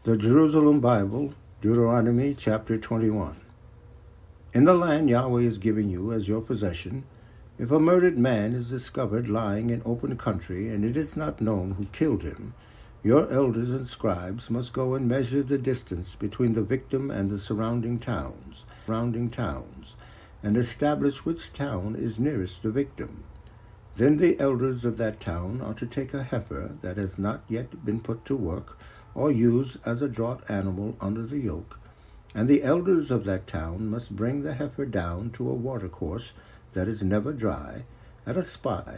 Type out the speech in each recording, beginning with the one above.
The Jerusalem Bible, Deuteronomy chapter 21. In the land Yahweh is giving you as your possession, if a murdered man is discovered lying in open country, and it is not known who killed him, your elders and scribes must go and measure the distance between the victim and the surrounding towns, and establish which town is nearest the victim. Then the elders of that town are to take a heifer that has not yet been put to work, or used as a draught animal under the yoke, and the elders of that town must bring the heifer down to a watercourse that is never dry, at a spot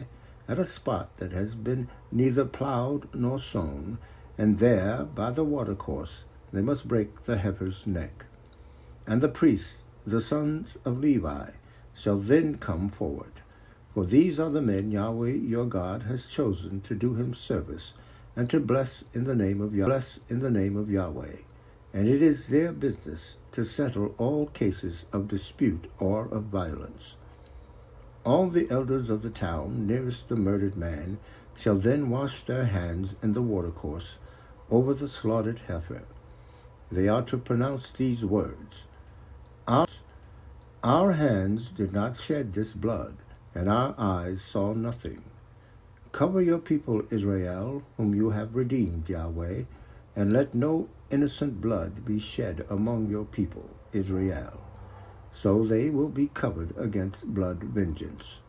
that has been neither plowed nor sown, and there, by the watercourse, they must break the heifer's neck. And the priests, the sons of Levi, shall then come forward. For these are the men Yahweh your God has chosen to do him service, and to bless in the name of Yahweh. And it is their business to settle all cases of dispute or of violence. All the elders of the town nearest the murdered man shall then wash their hands in the watercourse over the slaughtered heifer. They are to pronounce these words: Our hands did not shed this blood, and our eyes saw nothing. Cover your people, Israel, whom you have redeemed, Yahweh, and let no innocent blood be shed among your people, Israel. So they will be covered against blood vengeance.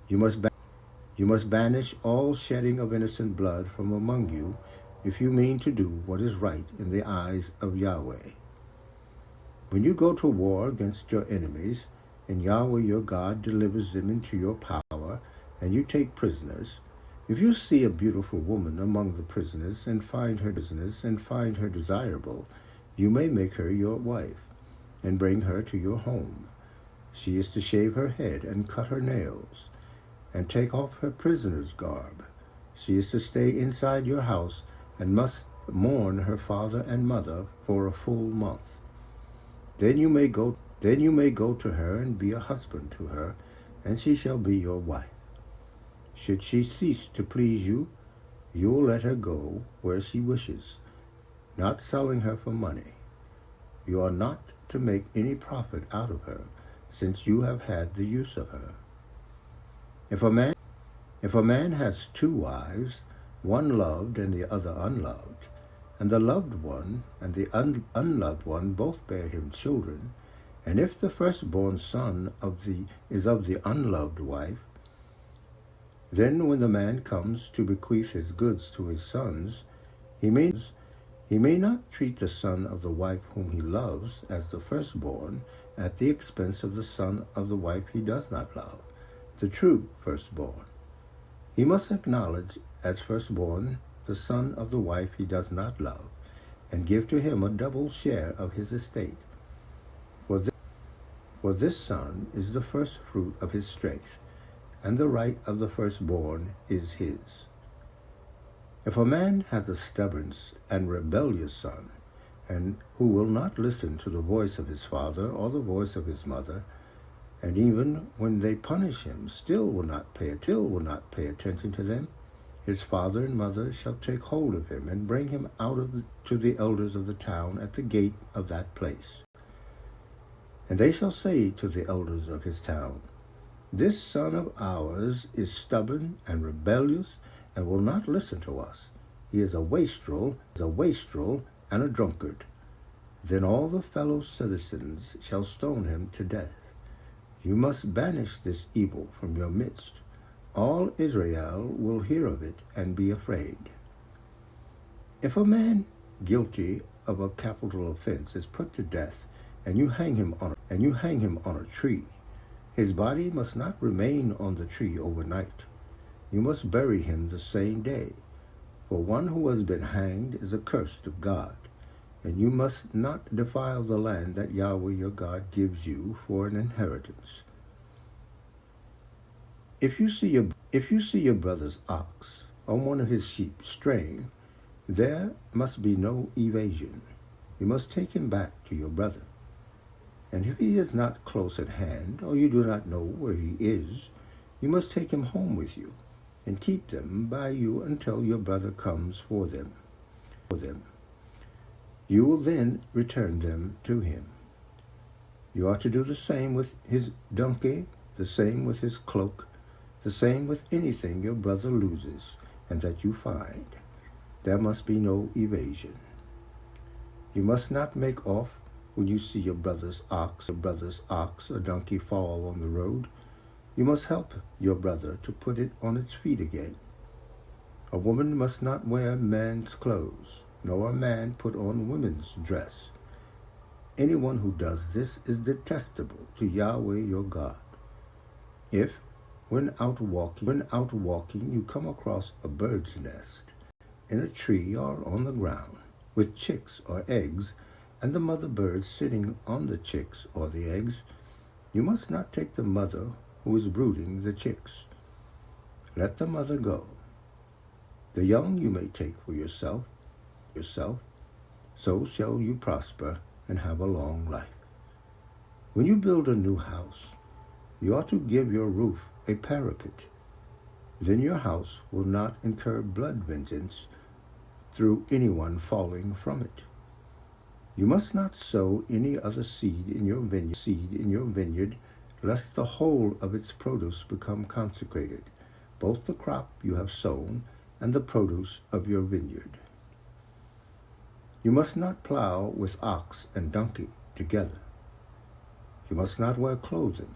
You must banish all shedding of innocent blood from among you, if you mean to do what is right in the eyes of Yahweh. When you go to war against your enemies, and Yahweh your God delivers them into your power, and you take prisoners, if you see a beautiful woman among the prisoners and find her desirable, you may make her your wife, and bring her to your home. She is to shave her head and cut her nails, and take off her prisoner's garb. She is to stay inside your house, and must mourn her father and mother for a full month. Then you may go to her and be a husband to her, and she shall be your wife. Should she cease to please you, you will let her go where she wishes, not selling her for money. You are not to make any profit out of her, since you have had the use of her. If a man has two wives, one loved and the other unloved, and the loved one and the unloved one both bear him children, and if the firstborn son is of the unloved wife, then when the man comes to bequeath his goods to his sons, he may not treat the son of the wife whom he loves as the firstborn at the expense of the son of the wife he does not love, the true firstborn. He must acknowledge as firstborn the son of the wife he does not love, and give to him a double share of his estate. For this son is the first fruit of his strength, and the right of the firstborn is his. If a man has a stubborn and rebellious son, and who will not listen to the voice of his father or the voice of his mother, and even when they punish him, still will not pay attention to them, his father and mother shall take hold of him and bring him to the elders of the town at the gate of that place. And they shall say to the elders of his town, This son of ours is stubborn and rebellious, and will not listen to us. He is a wastrel and a drunkard. Then all the fellow citizens shall stone him to death. You must banish this evil from your midst. All Israel will hear of it and be afraid. If a man guilty of a capital offense is put to death, and you hang him on a tree, his body must not remain on the tree overnight. You must bury him the same day, for one who has been hanged is accursed of God, and you must not defile the land that Yahweh your God gives you for an inheritance. If you see your brother's ox or one of his sheep straying, there must be no evasion. You must take him back to your brother. And if he is not close at hand, or you do not know where he is, you must take him home with you, and keep them by you until your brother comes for them. You will then return them to him. You are to do the same with his donkey, the same with his cloak, the same with anything your brother loses and that you find. There must be no evasion. You must not make off when you see your brother's ox or donkey fall on the road. You must help your brother to put it on its feet again. A woman must not wear man's clothes, nor a man put on women's dress. Anyone who does this is detestable to Yahweh your God. If, when out walking, you come across a bird's nest in a tree or on the ground with chicks or eggs, and the mother bird sitting on the chicks or the eggs, you must not take the mother who is brooding the chicks. Let the mother go. The young you may take for yourself, so shall you prosper and have a long life. When you build a new house, you ought to give your roof a parapet. Then your house will not incur blood vengeance through anyone falling from it. You must not sow any other seed in your vineyard, lest the whole of its produce become consecrated, both the crop you have sown and the produce of your vineyard. You must not plow with ox and donkey together. You must not wear clothing,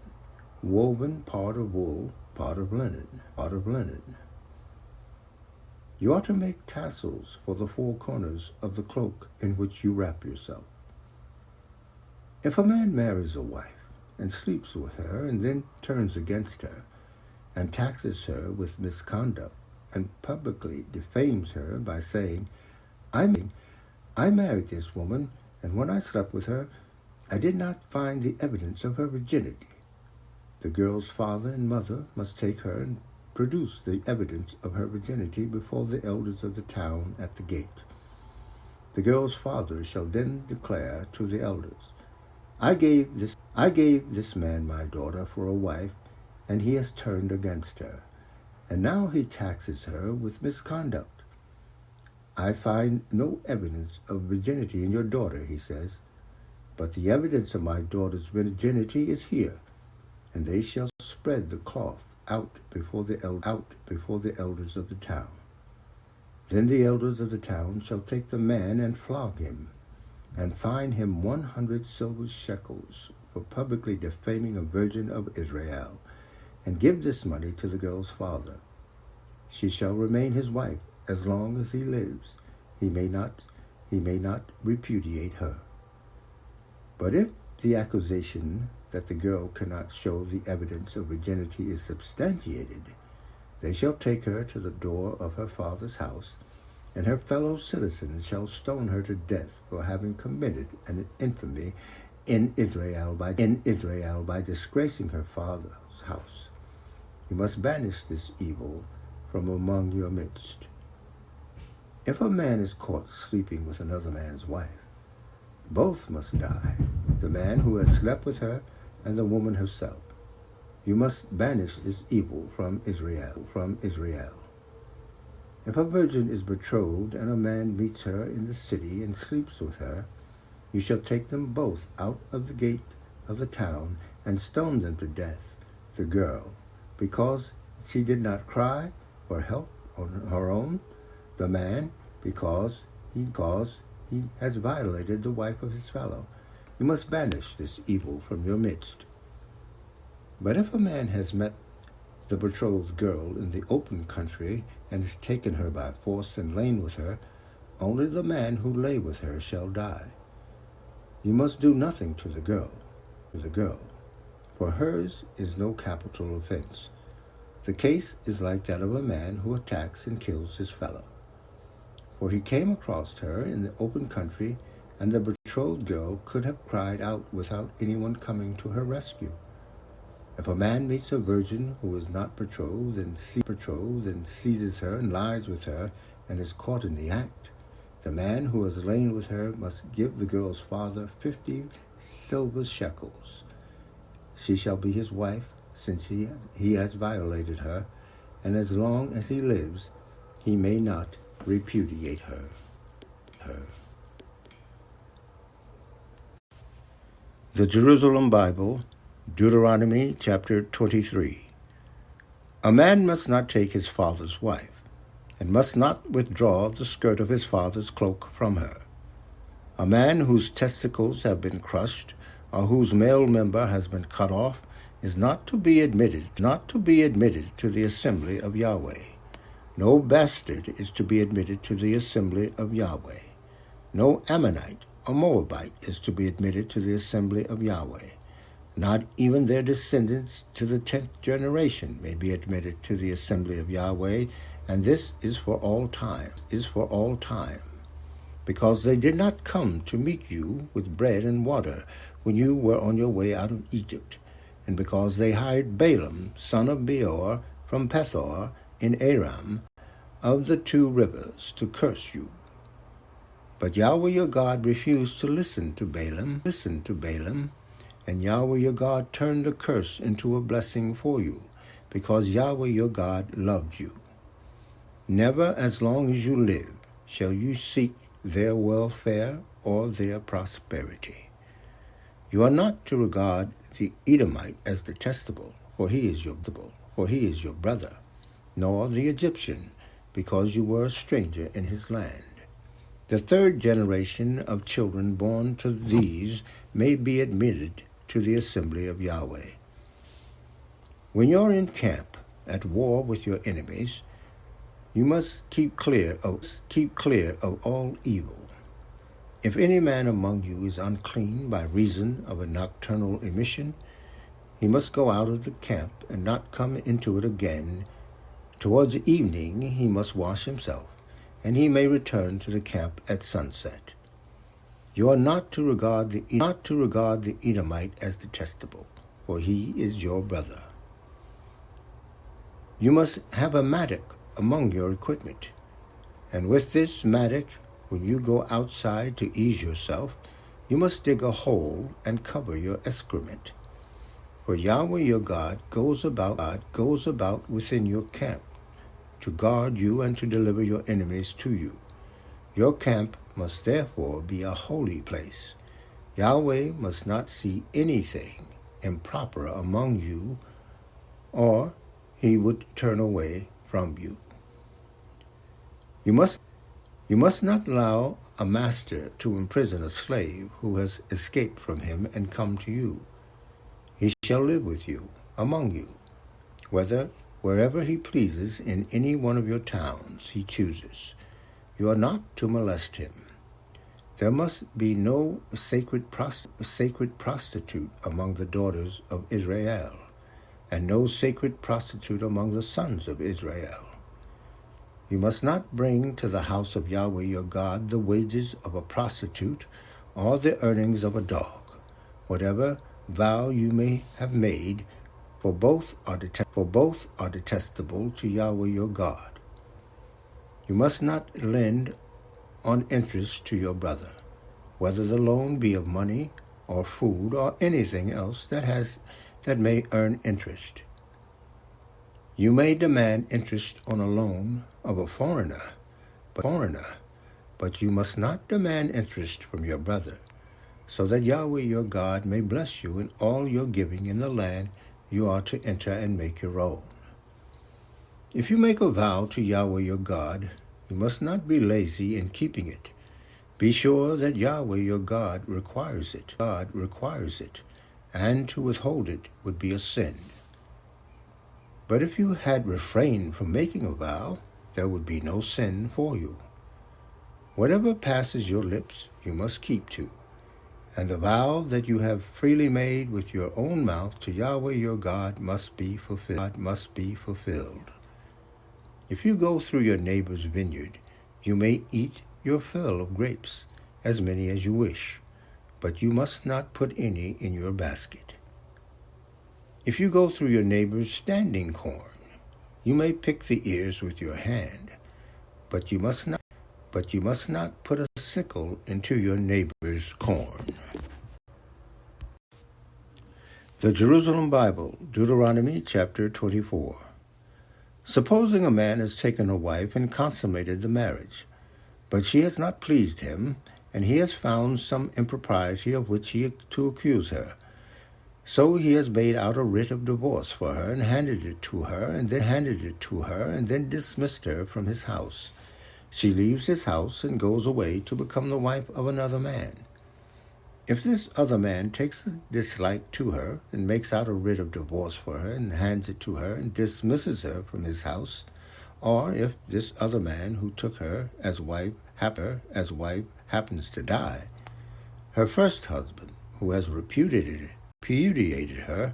woven part of wool, part of linen. You ought to make tassels for the four corners of the cloak in which you wrap yourself. If a man marries a wife and sleeps with her and then turns against her and taxes her with misconduct and publicly defames her by saying, I married this woman, and when I slept with her, I did not find the evidence of her virginity. The girl's father and mother must take her and produce the evidence of her virginity before the elders of the town at the gate. The girl's father shall then declare to the elders, I gave this man my daughter for a wife, and he has turned against her, and now he taxes her with misconduct. I find no evidence of virginity in your daughter, he says, but the evidence of my daughter's virginity is here, and they shall spread the cloth out before the elders of the town. Then the elders of the town shall take the man and flog him, and fine him 100 silver shekels for publicly defaming a virgin of Israel, and give this money to the girl's father. She shall remain his wife as long as he lives. He may not repudiate her. But if the accusation that the girl cannot show the evidence of virginity is substantiated, they shall take her to the door of her father's house, and her fellow citizens shall stone her to death for having committed an infamy in Israel by disgracing her father's house. You must banish this evil from among your midst. If a man is caught sleeping with another man's wife, both must die, the man who has slept with her and the woman herself. You must banish this evil from Israel. If a virgin is betrothed and a man meets her in the city and sleeps with her, you shall take them both out of the gate of the town and stone them to death, the girl, because she did not cry for help on her own, the man, because he has violated the wife of his fellow. You must banish this evil from your midst. But if a man has met the betrothed girl in the open country and has taken her by force and lain with her, only the man who lay with her shall die. You must do nothing to the girl, for hers is no capital offense. The case is like that of a man who attacks and kills his fellow. For he came across her in the open country, and the betrothed girl could have cried out without anyone coming to her rescue. If a man meets a virgin who is not betrothed and seizes her and lies with her and is caught in the act, the man who has lain with her must give the girl's father 50 silver shekels. She shall be his wife, since he has violated her, and as long as he lives, he may not repudiate her. The Jerusalem Bible, Deuteronomy chapter 23. A man must not take his father's wife, and must not withdraw the skirt of his father's cloak from her. A man whose testicles have been crushed, or whose male member has been cut off, is not to be admitted to the assembly of Yahweh. No bastard is to be admitted to the assembly of Yahweh. No Ammonite or Moabite is to be admitted to the assembly of Yahweh. Not even their descendants to the 10th generation may be admitted to the assembly of Yahweh, and this is for all time, because they did not come to meet you with bread and water when you were on your way out of Egypt, and because they hired Balaam, son of Beor, from Pethor in Aram, of the 2 rivers, to curse you. But Yahweh your God refused to listen to Balaam, and Yahweh your God turned the curse into a blessing for you, because Yahweh your God loved you. Never as long as you live shall you seek their welfare or their prosperity. You are not to regard the Edomite as detestable, for he is your brother, nor the Egyptian, because you were a stranger in his land. The 3rd generation of children born to these may be admitted to the assembly of Yahweh. When you're in camp at war with your enemies, you must keep clear of all evil. If any man among you is unclean by reason of a nocturnal emission, he must go out of the camp and not come into it again. Towards evening he must wash himself, and he may return to the camp at sunset. You are not to regard the Edomite as detestable, for he is your brother. You must have a mattock among your equipment, and with this mattock, when you go outside to ease yourself, you must dig a hole and cover your excrement. For Yahweh your God goes about within your camp, to guard you and to deliver your enemies to you. Your camp must therefore be a holy place. Yahweh must not see anything improper among you, or he would turn away from you. You must not allow a master to imprison a slave who has escaped from him and come to you. He shall live with you, among you, wherever he pleases in any one of your towns he chooses. You are not to molest him. There must be no sacred prostitute among the daughters of Israel, and no sacred prostitute among the sons of Israel. You must not bring to the house of Yahweh your God the wages of a prostitute or the earnings of a dog. Whatever vow you may have made, for both are detestable to Yahweh your God. You must not lend on interest to your brother, whether the loan be of money or food or anything else that may earn interest. You may demand interest on a loan of a foreigner, but you must not demand interest from your brother, so that Yahweh your God may bless you in all your giving in the land you are to enter and make your own. If you make a vow to Yahweh your God, you must not be lazy in keeping it. Be sure that Yahweh your God requires it, and to withhold it would be a sin. But if you had refrained from making a vow, there would be no sin for you. Whatever passes your lips, you must keep to, and the vow that you have freely made with your own mouth to Yahweh your God must be fulfilled. If you go through your neighbor's vineyard, you may eat your fill of grapes, as many as you wish, but you must not put any in your basket. If you go through your neighbor's standing corn, you may pick the ears with your hand, but you must not put a sickle into your neighbor's corn. The Jerusalem Bible, Deuteronomy chapter 24. Supposing a man has taken a wife and consummated the marriage, but she has not pleased him, and he has found some impropriety of which to accuse her. So he has made out a writ of divorce for her, and handed it to her, and then dismissed her from his house. She leaves his house and goes away to become the wife of another man. If this other man takes a dislike to her and makes out a writ of divorce for her and hands it to her and dismisses her from his house, or if this other man who took her as wife happens to die, her first husband, who has repudiated her,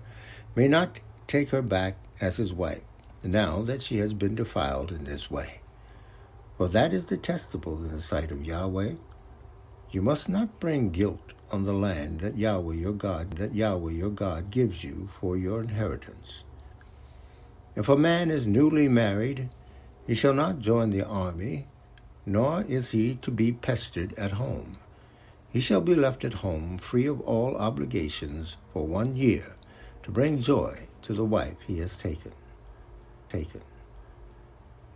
may not take her back as his wife, now that she has been defiled in this way. For that is detestable in the sight of Yahweh. You must not bring guilt on the land that Yahweh your God gives you for your inheritance. If a man is newly married, he shall not join the army, nor is he to be pestered at home. He shall be left at home free of all obligations for 1 year, to bring joy to the wife he has taken.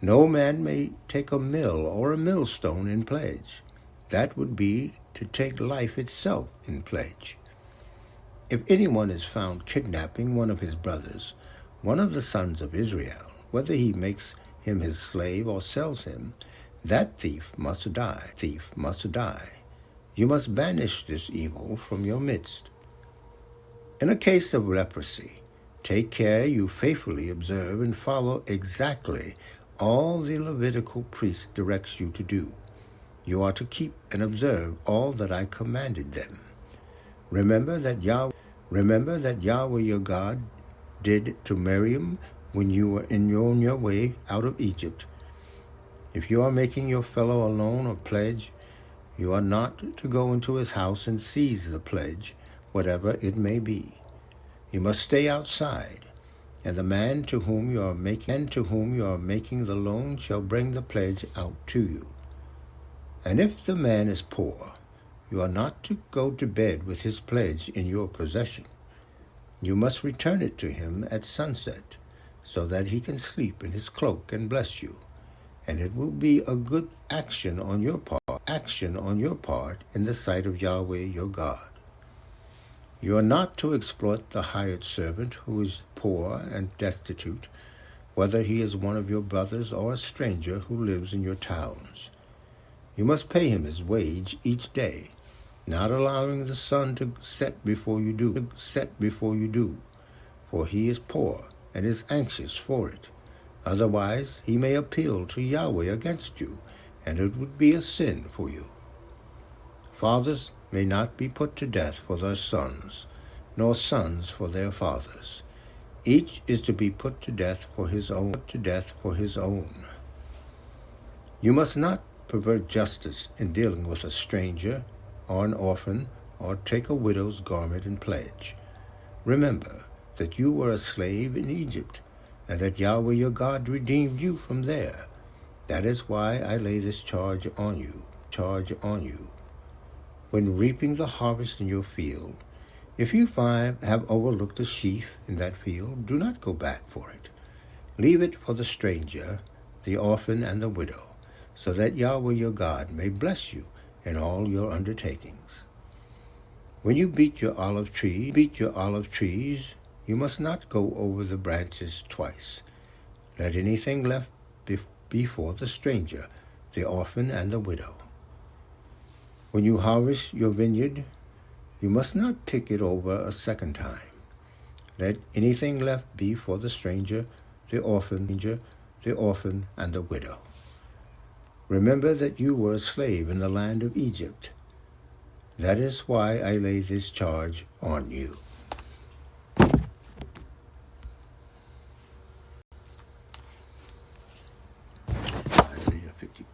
No man may take a mill or a millstone in pledge. That would be to take life itself in pledge. If anyone is found kidnapping one of his brothers, one of the sons of Israel, whether he makes him his slave or sells him, that thief must die. You must banish this evil from your midst. In a case of leprosy, take care you faithfully observe and follow exactly all the Levitical priest directs you to do. You are to keep and observe all that I commanded them. Remember that Yahweh your God did to Miriam when you were on your way out of Egypt. If you are making your fellow a loan or pledge, you are not to go into his house and seize the pledge, whatever it may be. You must stay outside, and the man to whom you are making the loan shall bring the pledge out to you. And if the man is poor, you are not to go to bed with his pledge in your possession. You must return it to him at sunset, so that he can sleep in his cloak and bless you. And it will be a good action on your part in the sight of Yahweh your God. You are not to exploit the hired servant who is poor and destitute, whether he is one of your brothers or a stranger who lives in your towns. You must pay him his wage each day, not allowing the sun to set before you do, for he is poor and is anxious for it. Otherwise, he may appeal to Yahweh against you, and it would be a sin for you. Fathers may not be put to death for their sons, nor sons for their fathers. Each is to be put to death for his own. You must not pervert justice in dealing with a stranger or an orphan, or take a widow's garment in pledge. Remember that you were a slave in Egypt, and that Yahweh your God redeemed you from there. That is why I lay this charge on you. When reaping the harvest in your field, if you have overlooked a sheaf in that field, do not go back for it. Leave it for the stranger, the orphan, and the widow, so that Yahweh your God may bless you in all your undertakings. When you beat your olive trees, you must not go over the branches twice. Let anything left be for the stranger, the orphan, and the widow. When you harvest your vineyard, you must not pick it over a second time. Let anything left be for the stranger, the orphan, and the widow. Remember that you were a slave in the land of Egypt. That is why I lay this charge on you. Isaiah 54.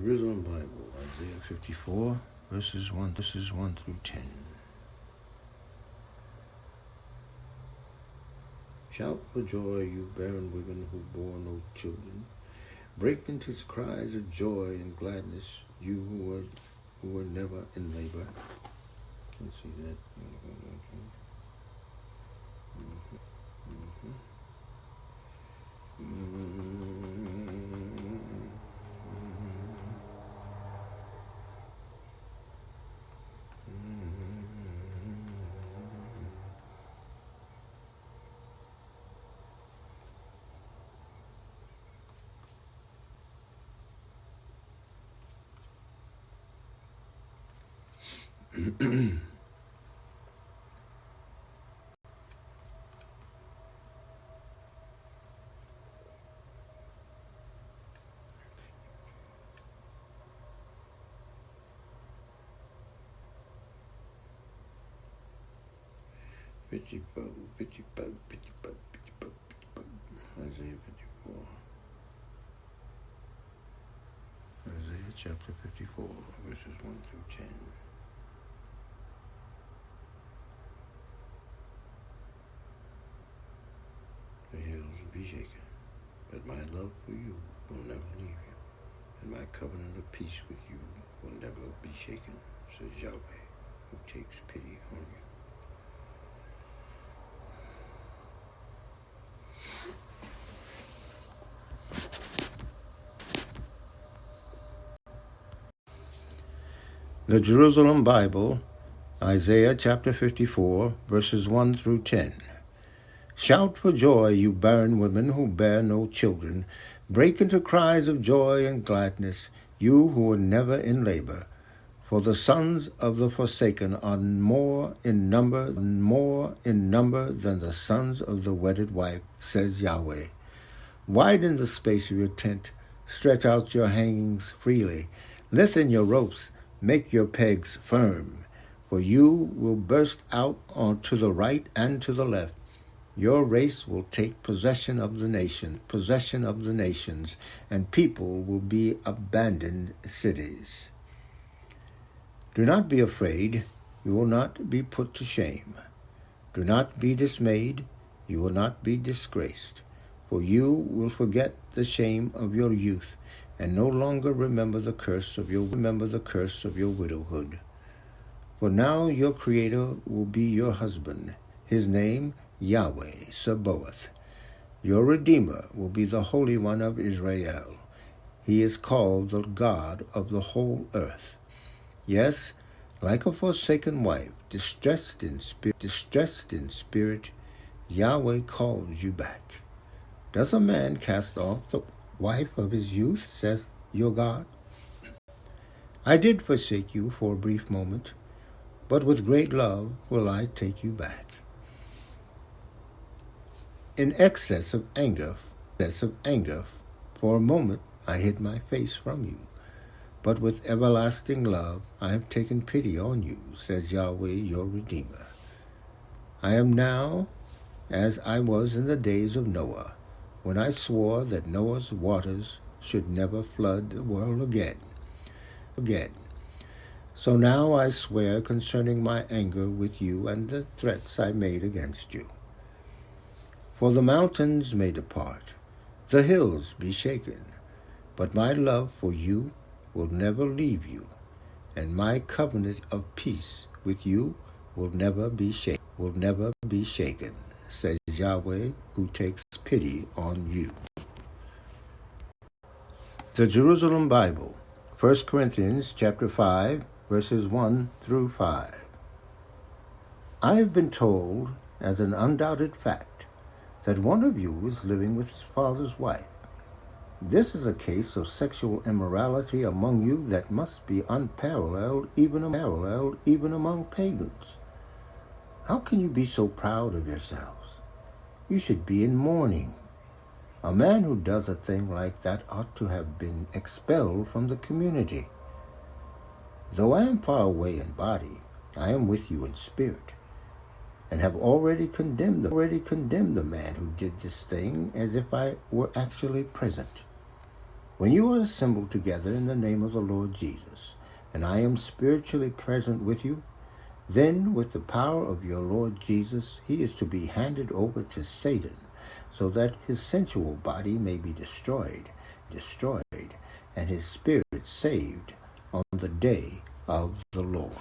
Jerusalem Bible, Isaiah 54, verses 1 through 10. Shout for joy, you barren women who bore no children. Break into cries of joy and gladness, you who were never in labor. Let's see that. Pitchy bug. Isaiah 54. Isaiah chapter 54, verses 1 through 10. The hills will be shaken, but my love for you will never leave you, and my covenant of peace with you will never be shaken, says Yahweh, who takes pity on you. The Jerusalem Bible, Isaiah chapter 54, verses 1 through 10. Shout for joy, you barren women who bear no children. Break into cries of joy and gladness, you who were never in labor. For the sons of the forsaken are more in number than the sons of the wedded wife, says Yahweh. Widen the space of your tent, stretch out your hangings freely, lengthen your ropes, make your pegs firm, for you will burst out to the right and to the left. Your race will take possession of the nations, and people will be abandoned cities. Do not be afraid, you will not be put to shame. Do not be dismayed, you will not be disgraced, for you will forget the shame of your youth, and no longer remember the curse of your widowhood. For now your Creator will be your husband, his name Yahweh Sabaoth. Your Redeemer will be the Holy One of Israel. He is called the God of the whole earth. Yes, like a forsaken wife, distressed in spirit, Yahweh calls you back. Does a man cast off the wife of his youth, says your God? I did forsake you for a brief moment, but with great love will I take you back. In excess of anger, for a moment I hid my face from you, but with everlasting love I have taken pity on you, says Yahweh your Redeemer. I am now as I was in the days of Noah, when I swore that Noah's waters should never flood the world again. So now I swear concerning my anger with you and the threats I made against you. For the mountains may depart, the hills be shaken, but my love for you will never leave you, and my covenant of peace with you will never be shaken, says Yahweh, who takes pity on you. The Jerusalem Bible, 1 Corinthians chapter 5, verses 1 through 5. I have been told, as an undoubted fact, that one of you is living with his father's wife. This is a case of sexual immorality among you that must be unparalleled even among pagans. How can you be so proud of yourselves? You should be in mourning. A man who does a thing like that ought to have been expelled from the community. Though I am far away in body, I am with you in spirit, and have already condemned the man who did this thing as if I were actually present. When you are assembled together in the name of the Lord Jesus, and I am spiritually present with you, then with the power of your Lord Jesus, he is to be handed over to Satan, so that his sensual body may be destroyed, and his spirit saved on the day of the Lord.